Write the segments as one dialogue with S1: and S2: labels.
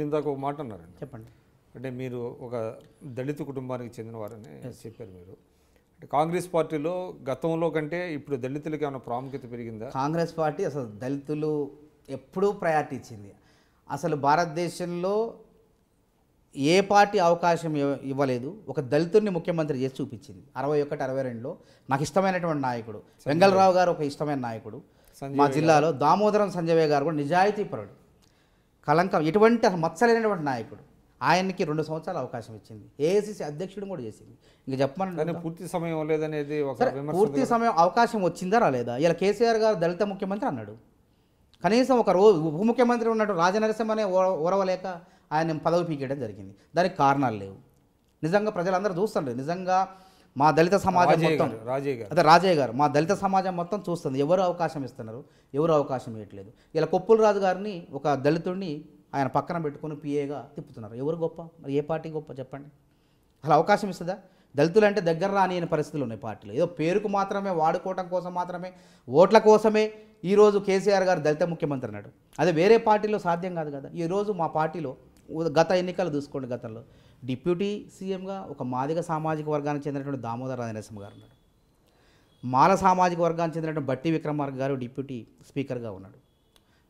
S1: ఇందాక ఒక మాట అన్నారండి.
S2: చెప్పండి.
S1: అంటే మీరు ఒక దళిత కుటుంబానికి చెందినవారని చెప్పారు మీరు. అంటే కాంగ్రెస్ పార్టీలో గతంలో కంటే ఇప్పుడు దళితులకి ఏమైనా ప్రాముఖ్యత పెరిగిందా?
S2: కాంగ్రెస్ పార్టీ అసలు దళితులు ఎప్పుడూ ప్రయారిటీ ఇచ్చింది. అసలు భారతదేశంలో ఏ పార్టీ అవకాశం ఇవ్వలేదు. ఒక దళితుడిని ముఖ్యమంత్రి చేసి చూపించింది. 61, 62లో నాకు ఇష్టమైనటువంటి నాయకుడు వెంగళరావు గారు ఒక ఇష్టమైన నాయకుడు. మా జిల్లాలో దామోదరం సంజయ్ గారు కూడా నిజాయితీపరుడు, కలంకం ఎటువంటి అసలు మచ్చలేనటువంటి నాయకుడు. ఆయనకి 2 సంవత్సరాలు అవకాశం ఇచ్చింది. ఏఐసిసి అధ్యక్షుడు కూడా చేసింది. ఇంక చెప్పమని
S1: పూర్తి సమయం లేదనేది ఒక విమర్శ.
S2: పూర్తి సమయం అవకాశం వచ్చిందా రాలేదా? ఇలా కేసీఆర్ గారు దళిత ముఖ్యమంత్రి అన్నాడు. కనీసం ఒక ఉప ముఖ్యమంత్రి ఉన్నట్టు రాజనరసింహనే ఓరవలేక ఆయన పదవి పీకేయడం జరిగింది. దానికి కారణాలు లేవు. నిజంగా ప్రజలందరూ చూస్తుంటారు. నిజంగా మా దళిత సమాజం మొత్తం అదే రాజయ్య గారు మా దళిత సమాజం మొత్తం చూస్తుంది. ఎవరు అవకాశం ఇస్తున్నారు, ఎవరు అవకాశం ఇవ్వట్లేదు. ఇలా కొప్పుల రాజు గారిని ఒక దళితుడిని ఆయన పక్కన పెట్టుకుని పిఏగా తిప్పుతున్నారు. ఎవరు గొప్ప? మరి ఏ పార్టీ గొప్ప చెప్పండి? అసలు అవకాశం ఇస్తుందా? దళితులు అంటే దగ్గర రాని పరిస్థితులు ఉన్నాయి పార్టీలు. ఏదో పేరుకు మాత్రమే, వాడుకోవటం కోసం మాత్రమే, ఓట్ల కోసమే ఈరోజు కేసీఆర్ గారు దళిత ముఖ్యమంత్రి అన్నాడు. అదే వేరే పార్టీలో సాధ్యం కాదు కదా. ఈరోజు మా పార్టీలో గత ఎన్నికలు చూసుకోండి. గతంలో డిప్యూటీ సీఎంగా ఒక మాదిగ సామాజిక వర్గానికి చెందినటువంటి దామోదర రాజనరసింహ గారు ఉన్నాడు. మాల సామాజిక వర్గానికి చెందినటువంటి బట్టి విక్రమార్క గారు డిప్యూటీ స్పీకర్గా ఉన్నాడు.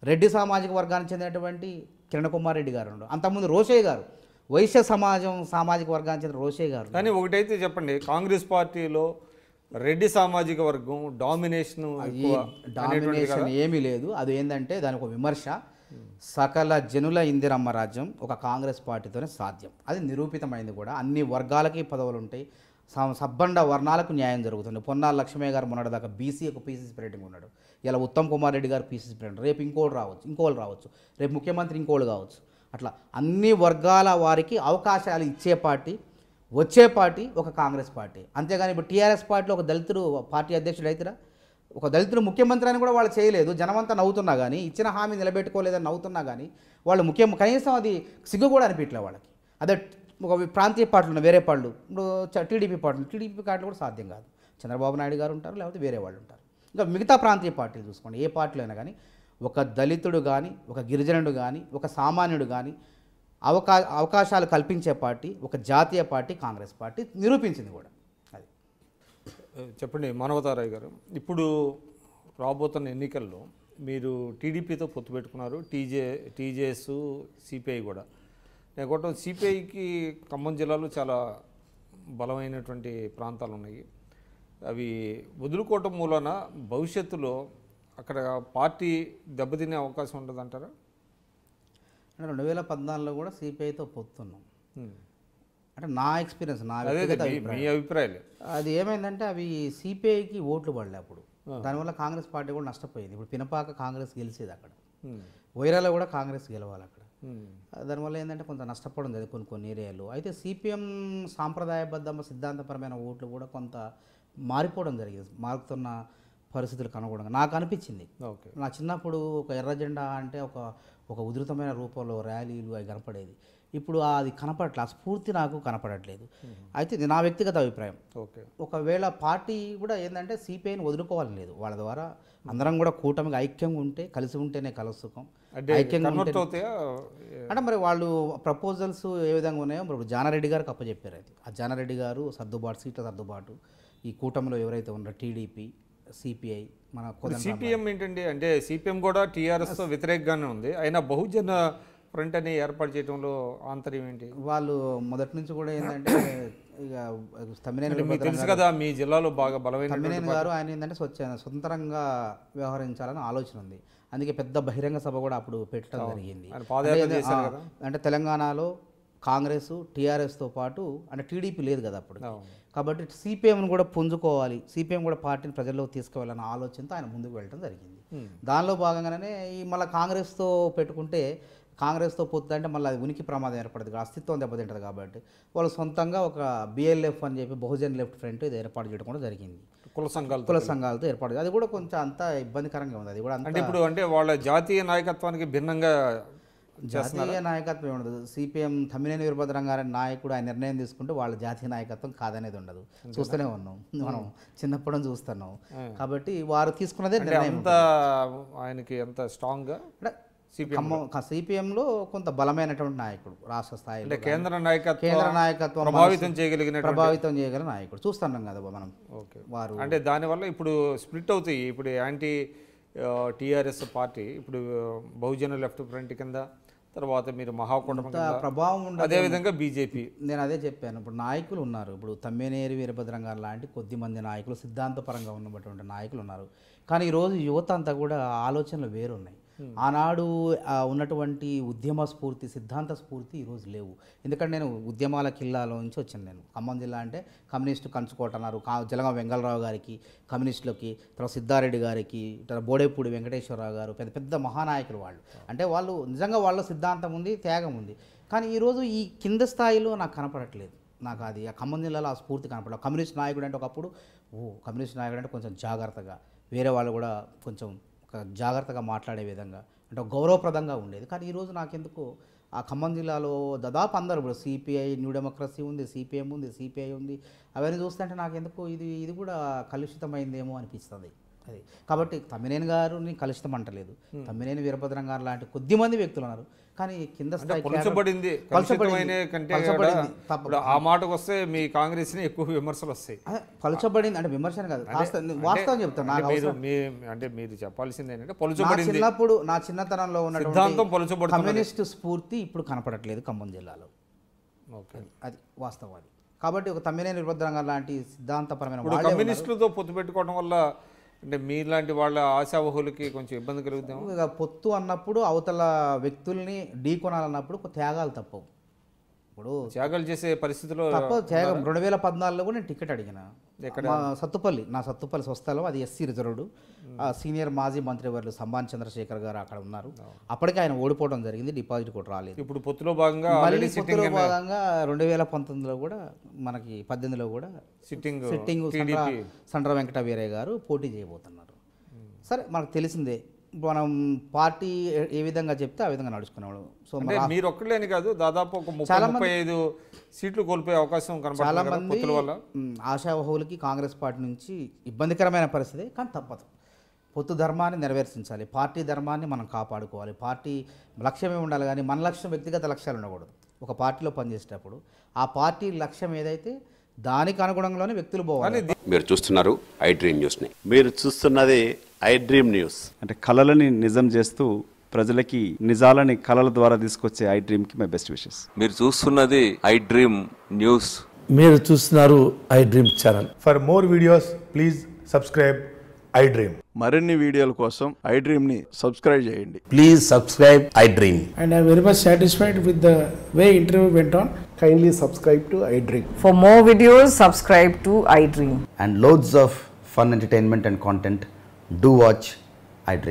S2: రెడ్డి సామాజిక వర్గానికి చెందినటువంటి కిరణ్ కుమార్ రెడ్డి గారు ఉన్నాడు. అంతకుముందు రోషయ్య గారు వైశ్య సామాజిక వర్గానికి చెందిన రోషయ్య గారు.
S1: కానీ ఒకటైతే చెప్పండి, కాంగ్రెస్ పార్టీలో రెడ్డి సామాజిక వర్గం డామినేషన్
S2: ఏమీ లేదు. అది ఏంటంటే దానికి ఒక విమర్శ. సకల జనుల ఇందిరమ్మ రాజ్యం ఒక కాంగ్రెస్ పార్టీతోనే సాధ్యం. అది నిరూపితమైంది కూడా. అన్ని వర్గాలకి పదవులు ఉంటాయి. సబ్బండ వర్ణాలకు న్యాయం జరుగుతుంది. పొన్నాల లక్ష్మయ్య గారు మొన్నటిదాకా బీసీ ఒక పీసీసీ ప్రెసిడెంట్ ఉన్నాడు. ఇలా ఉత్తమ్ కుమార్ రెడ్డి గారు పీసీసీ ప్రెసిడెంట్. రేపు ఇంకోళ్ళు రావచ్చు. రేపు ముఖ్యమంత్రి ఇంకోళ్ళు కావచ్చు. అట్లా అన్ని వర్గాల వారికి అవకాశాలు ఇచ్చే పార్టీ, వచ్చే పార్టీ ఒక కాంగ్రెస్ పార్టీ. అంతేగాని ఇప్పుడు టీఆర్ఎస్ పార్టీలో ఒక దళితుడు పార్టీ అధ్యక్షుడు అవుతారా? ఒక దళితుడు ముఖ్యమంత్రి అని కూడా వాళ్ళు చేయలేదు. జనమంతా నవ్వుతున్నా కానీ, ఇచ్చిన హామీ నిలబెట్టుకోలేదని నవ్వుతున్నా కానీ వాళ్ళు కనీసం అది సిగ్గు కూడా అనిపించలే వాళ్ళకి. అదే ఒక ప్రాంతీయ పార్టీలు ఉన్నాయి, వేరే పార్టీలు. ఇప్పుడు టీడీపీ పార్టీలు కూడా సాధ్యం కాదు. చంద్రబాబు నాయుడు గారు ఉంటారు, లేకపోతే వేరే వాళ్ళు ఉంటారు. ఇంకా మిగతా ప్రాంతీయ పార్టీలు చూసుకోండి, ఏ పార్టీలో అయినా కానీ ఒక దళితుడు కానీ, ఒక గిరిజనుడు కానీ, ఒక సామాన్యుడు కానీ అవకాశాలు కల్పించే పార్టీ ఒక జాతీయ పార్టీ కాంగ్రెస్ పార్టీ నిరూపించింది కూడా. అది
S1: చెప్పండి మానవతారాయ్ గారు, ఇప్పుడు రాబోతున్న ఎన్నికల్లో మీరు టీడీపీతో పొత్తు పెట్టుకున్నారు, టీజేఎస్, సిపిఐ కూడా. లేకపోతే సిపిఐకి ఖమ్మం జిల్లాలో చాలా బలమైనటువంటి ప్రాంతాలు ఉన్నాయి. అవి వదులుకోవటం మూలన భవిష్యత్తులో అక్కడ పార్టీ దెబ్బతినే అవకాశం ఉంటుందంటారా?
S2: 2014లో కూడా సిపిఐతో పొత్తున్నాం. అంటే నా ఎక్స్పీరియన్స్, నా
S1: మీ అభిప్రాయాలు.
S2: అది ఏమైందంటే అవి సిపిఐకి ఓట్లు పడలే అప్పుడు. దానివల్ల కాంగ్రెస్ పార్టీ కూడా నష్టపోయింది. ఇప్పుడు పినపాక కాంగ్రెస్ గెలిచేది అక్కడ, వైరాలో కూడా కాంగ్రెస్ గెలవాలి అక్కడ. దానివల్ల ఏంటంటే కొంత నష్టపోవడం జరిగింది కొన్ని ఏరియాలు. అయితే సిపిఎం సాంప్రదాయబద్ధ సిద్ధాంతపరమైన ఓట్లు కూడా కొంత మారిపోవడం జరిగింది. మారుతున్న పరిస్థితులకు అనుగుణంగా నాకు అనిపించింది. నా చిన్నప్పుడు ఒక ఎర్ర జెండా అంటే ఒక ఉధృతమైన రూపంలో ర్యాలీలు అవి కనపడేది. ఇప్పుడు అది కనపడట్లేదు, ఆ స్ఫూర్తి నాకు కనపడట్లేదు. అయితే ఇది నా వ్యక్తిగత అభిప్రాయం. ఒకవేళ పార్టీ కూడా ఏంటంటే సిపిఐని వదులుకోవాలని లేదు. వాళ్ళ ద్వారా అందరం కూడా కూటమిగా ఐక్యంగా ఉంటే, కలిసి ఉంటేనే కలుసుకం. ఐక్యంగా అంటే మరి వాళ్ళు ప్రపోజల్స్ ఏ విధంగా ఉన్నాయో ఇప్పుడు జానారెడ్డి గారికి అప్పచెప్పారు. అయితే ఆ జానారెడ్డి గారు సీట్ల సర్దుబాటు ఈ కూటమిలో ఎవరైతే ఉన్నారో టీడీపీ, సిపిఐ, మన
S1: సిపిఎం ఏంటండి అంటే సిపిఎం కూడా టీఆర్ఎస్తో వ్యతిరేకంగానే ఉంది. అయినా బహుజన ఫ్రంట్ అని ఏర్పాటు చేయడంలో ఆంతర్యం ఏంటి?
S2: వాళ్ళు మొదటి నుంచి కూడా ఏంటంటే ఇక
S1: తమ్మినేని తెలుసు కదా, మీ జిల్లాలో బాగా బలమైన
S2: తమ్మినేని గారు ఆయన ఏంటంటే స్వతంత్రంగా వ్యవహరించాలని ఆలోచన ఉంది. అందుకే పెద్ద బహిరంగ సభ కూడా అప్పుడు పెట్టడం జరిగింది. అంటే తెలంగాణలో కాంగ్రెస్ టీఆర్ఎస్తో పాటు అంటే టీడీపీ లేదు కదా అప్పుడు. కాబట్టి సిపిఎంను కూడా పుంజుకోవాలి, సిపిఎం కూడా పార్టీని ప్రజల్లోకి తీసుకువెళ్ళాలన్న ఆలోచనతో ఆయన ముందుకు వెళ్ళడం జరిగింది. దానిలో భాగంగానే ఈ మళ్ళీ కాంగ్రెస్తో పెట్టుకుంటే, కాంగ్రెస్తో పొత్తు అంటే మళ్ళీ అది ఉనికి ప్రమాదం ఏర్పడుతుంది, అస్తిత్వం దెబ్బతింటుంది. కాబట్టి వాళ్ళు సొంతంగా ఒక బిఎల్ఎఫ్ అని చెప్పి బహుజన్ లెఫ్ట్ ఫ్రంట్ ఇది ఏర్పాటు చేయడం కూడా జరిగింది. కుల సంఘాలతో ఏర్పాటు. అది కూడా కొంచెం అంత ఇబ్బందికరంగా ఉంది. అది కూడా
S1: అంటే ఇప్పుడు అంటే వాళ్ళ జాతీయ నాయకత్వానికి భిన్నంగా
S2: జాతీయ నాయకత్వం ఉండదు. సిపిఎం తమ్మినేని వీరభద్రం నాయకుడు ఆయన నిర్ణయం తీసుకుంటే వాళ్ళ జాతీయ నాయకత్వం కాదనేది ఉండదు. చూస్తూనే ఉన్నాం, మనం చిన్నప్పుడు చూస్తున్నాం. కాబట్టి వారు తీసుకున్నదే నిర్ణయం.
S1: ఆయనకి ఎంత స్ట్రాంగ్గా
S2: సిపిఎంలో కొంత బలమైనటువంటి నాయకుడు, రాష్ట్ర స్థాయిలో
S1: అంటే కేంద్ర నాయకత్వం
S2: ప్రభావితం చేయగల నాయకుడు చూస్తున్నాం కదా మనం.
S1: ఓకే,
S2: వారు
S1: అంటే దానివల్ల ఇప్పుడు స్ప్లిట్ అవుతాయి. ఇప్పుడు యాంటీ టీఆర్ఎస్ పార్టీ ఇప్పుడు బహుజన లెఫ్ట్ ఫ్రంట్ కింద, తర్వాత మీరు మహాకూటమి
S2: ప్రభావం ఉండదు.
S1: అదేవిధంగా బీజేపీ.
S2: నేను అదే చెప్పాను, ఇప్పుడు నాయకులు ఉన్నారు, ఇప్పుడు తమ్మినేని వీరభద్రం గారు లాంటి కొద్దిమంది నాయకులు, సిద్ధాంతపరంగా ఉన్నటువంటి నాయకులు ఉన్నారు. కానీ ఈరోజు యువత అంతా కూడా ఆలోచనలు వేరున్నాయి. ఆనాడు ఉన్నటువంటి ఉద్యమ స్ఫూర్తి, సిద్ధాంత స్ఫూర్తి ఈరోజు లేవు. ఎందుకంటే నేను ఉద్యమాల కిల్లాలో నుంచి వచ్చాను. నేను ఖమ్మం జిల్లా అంటే కమ్యూనిస్టు కంచుకోట అన్నారు, జలగం వెంగళరావు గారికి కమ్యూనిస్టులకి, తర్వాత సిద్ధారెడ్డి గారికి, బోడేపూడి వెంకటేశ్వరరావు గారు పెద్ద పెద్ద మహానాయకులు వాళ్ళు. అంటే వాళ్ళు నిజంగా వాళ్ళ సిద్ధాంతం ఉంది, త్యాగం ఉంది. కానీ ఈరోజు ఈ కింద స్థాయిలో నాకు కనపడట్లేదు. నాకు అది ఆ ఖమ్మం జిల్లాలో ఆ స్ఫూర్తి కనపడలేదు. కమ్యూనిస్ట్ నాయకుడు అంటే ఒకప్పుడు కమ్యూనిస్ట్ నాయకుడు అంటే కొంచెం జాగ్రత్తగా, వేరే వాళ్ళు కూడా కొంచెం జాగ్రత్తగా మాట్లాడే విధంగా, అంటే గౌరవప్రదంగా ఉండేది. కానీ ఈరోజు నాకెందుకు ఆ ఖమ్మం జిల్లాలో దాదాపు అందరూ ఇప్పుడు సిపిఐ, న్యూ డెమోక్రసీ ఉంది, సిపిఎం ఉంది, సిపిఐ ఉంది, అవన్నీ చూస్తుంటే నాకెందుకు ఇది కూడా కలుషితమైందేమో అనిపిస్తుంది. అది కాబట్టి తమ్మినేని గారిని కలుషితం అంటలేదు, తమ్మినేని వీరభద్రం గారు లాంటి కొద్దిమంది వ్యక్తులు ఉన్నారు. కానీ కింద స్థాయి
S1: ఆ మాటకు వస్తే మీ కాంగ్రెస్ ని ఎక్కువ విమర్శలు వస్తాయి.
S2: పలుచబడింది అంటే విమర్శన కాదు, వాస్తవం చెప్తాను.
S1: అంటే మీరు చెప్పాల్సింది ఏంటంటే పలుచబడింది.
S2: చిన్నప్పుడు నా చిన్నతనంలో ఉన్న కమ్యూనిస్ట్ స్ఫూర్తి ఇప్పుడు కనపడట్లేదు ఖమ్మం జిల్లాలో. అది వాస్తవం. అది కాబట్టి ఒక తమ్మినేని వీరభద్రం గారు లాంటి సిద్ధాంతపరమైన
S1: కమ్యూనిస్టులతో పొత్తు పెట్టుకోవడం వల్ల అంటే మీలాంటి వాళ్ళ ఆశావహులకి కొంచెం ఇబ్బంది కలుగుతాం.
S2: ఇక పొత్తు అన్నప్పుడు అవతల వ్యక్తుల్ని ఢీకొనాలన్నప్పుడు త్యాగాలు తప్పవు. ఇప్పుడు
S1: త్యాగాలు చేసే పరిస్థితిలో
S2: త్యాగం 2014లో కూడా నేను టికెట్ అడిగిన సత్తుపల్లి, నా సత్తుపల్లి స్వస్థలం, అది ఎస్సీ రిజర్వ్డ్. సీనియర్ మాజీ మంత్రివర్యులు సంబాన్ చంద్రశేఖర్ గారు అక్కడ ఉన్నారు. అప్పటికే ఆయన ఓడిపోవడం జరిగింది, డిపాజిట్ కూడా రాలేదు.
S1: ఇప్పుడు పొత్తులో భాగంగా
S2: 2019లో కూడా మనకి 18లో కూడా సిట్టింగ్ సండ్ర వెంకట వీరయ్య గారు పోటీ చేయబోతున్నారు. సరే, మనకు తెలిసిందే మనం పార్టీ ఏ విధంగా చెప్తే ఆ విధంగా నడుచుకునేవాడు. సో
S1: మీరు ఒక్కలేని కాదు, దాదాపు ఒక 35 సీట్లు కోల్పోయే అవకాశం కనబడుతుంది.
S2: చాలా మంది ఆశావహులకి కాంగ్రెస్ పార్టీ నుంచి ఇబ్బందికరమైన పరిస్థితి, కానీ తప్పదు. పొత్తు ధర్మాన్ని నెరవేర్చించాలి, పార్టీ ధర్మాన్ని మనం కాపాడుకోవాలి. పార్టీ లక్ష్యమే ఉండాలి, కానీ మన లక్ష్యం వ్యక్తిగత లక్ష్యాలు ఉండకూడదు. ఒక పార్టీలో పనిచేసేటప్పుడు ఆ పార్టీ లక్ష్యం ఏదైతే దానికి అనుగుణంగానే వ్యక్తులు పోవాలి.
S3: మీరు చూస్తున్నారు ఐ డ్రీమ్ న్యూస్ని. మీరు చూస్తున్నది ఐ డ్రీమ్ న్యూస్.
S4: అంటే కళలని నిజం చేస్తూ ప్రజలకి నిజాలని కళల ద్వారా తీసుకొచ్చే ఐ డ్రీమ్కి మై బెస్ట్ విషెస్.
S5: మీరు చూస్తున్నది ఐ డ్రీమ్ న్యూస్.
S6: మీరు చూస్తున్నారు I dream channel. For more videos please subscribe I dream.
S7: మరిన్ని వీడియోల కోసం ఐ డ్రీమ్ ని సబ్స్క్రైబ్ చేయండి.
S6: Please subscribe I dream. And I very much satisfied with the way interview went on. Kindly subscribe to iDream.
S8: For more videos, subscribe to iDream.
S2: And loads of fun entertainment and content. Do watch iDream.